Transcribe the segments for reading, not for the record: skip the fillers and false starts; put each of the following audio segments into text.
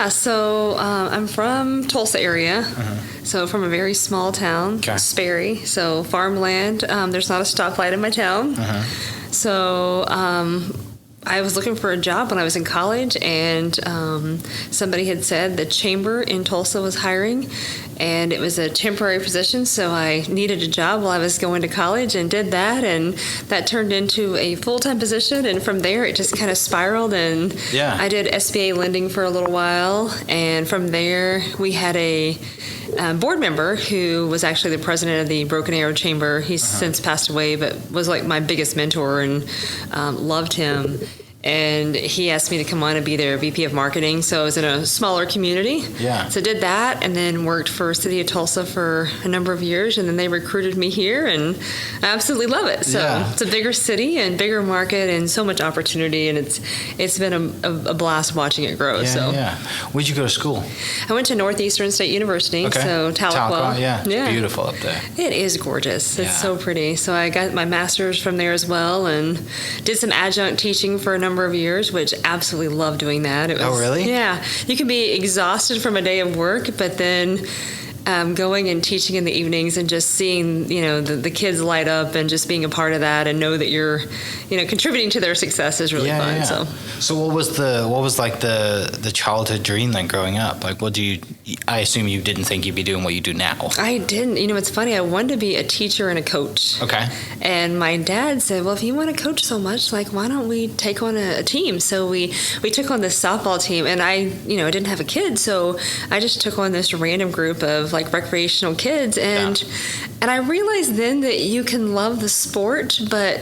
Yeah, so I'm from Tulsa area, so from a very small town, Sperry, so farmland. There's not a stoplight in my town. So I was looking for a job when I was in college, and somebody had said the chamber in Tulsa was hiring, and it was a temporary position, so I needed a job while I was going to college and did that, and that turned into a full-time position, and from there it just kind of spiraled, and I did SBA lending for a little while, and from there we had a board member who was actually the president of the Broken Arrow Chamber. He's since passed away, but was like my biggest mentor, and loved him. And he asked me to come on and be their VP of marketing. So I was in a smaller community. So did that, and then worked for City of Tulsa for a number of years, and then they recruited me here, and I absolutely love it. So it's a bigger city and bigger market and so much opportunity, and it's been a blast watching it grow. Where'd you go to school? I went to Northeastern State University, so Tahlequah. It's beautiful up there. It is gorgeous. It's so pretty. So I got my master's from there as well, and did some adjunct teaching for a number of years, which absolutely love doing that. It was, oh, really? Yeah. You can be exhausted from a day of work, but then going and teaching in the evenings and just seeing, the kids light up and just being a part of that and know that you're, contributing to their success is really fun. So what was like the childhood dream then growing up? Like, I assume you didn't think you'd be doing what you do now. I didn't. It's funny. I wanted to be a teacher and a coach. Okay. And my dad said, well, if you want to coach so much, like, why don't we take on a team? So we took on this softball team, and I didn't have a kid, so I just took on this random group of like recreational kids, and I realized then that you can love the sport, but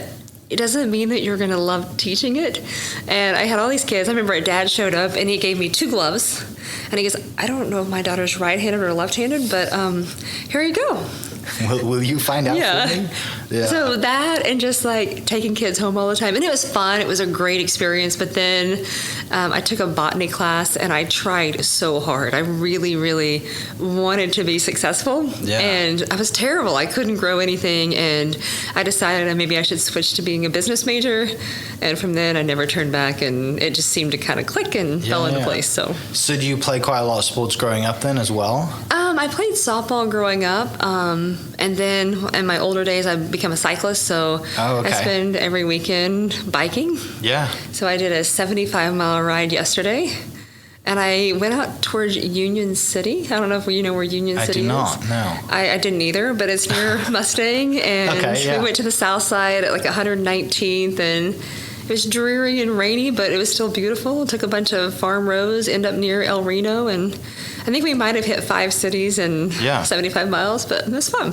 it doesn't mean that you're going to love teaching it. And I had all these kids. I remember a dad showed up, and he gave me 2 gloves, and he goes, I don't know if my daughter's right-handed or left-handed, but here you go. Will you find out for me? Yeah. So that, and just like taking kids home all the time, and it was fun. It was a great experience. But then I took a botany class, and I tried so hard. I really, really wanted to be successful, and I was terrible. I couldn't grow anything, and I decided that maybe I should switch to being a business major. And from then, I never turned back, and it just seemed to kind of click and fell into place. So do you play quite a lot of sports growing up then as well? I played softball growing up, and then in my older days, I became a cyclist, so I spend every weekend biking. Yeah. So I did a 75-mile ride yesterday, and I went out towards Union City. I don't know if you know where Union City is. I do not, no. I didn't either, but it's near Mustang, and we went to the south side at like 119th, and it was dreary and rainy, but it was still beautiful. Took a bunch of farm roads, end up near El Reno, and I think we might have hit 5 cities in 75 miles, but it was fun.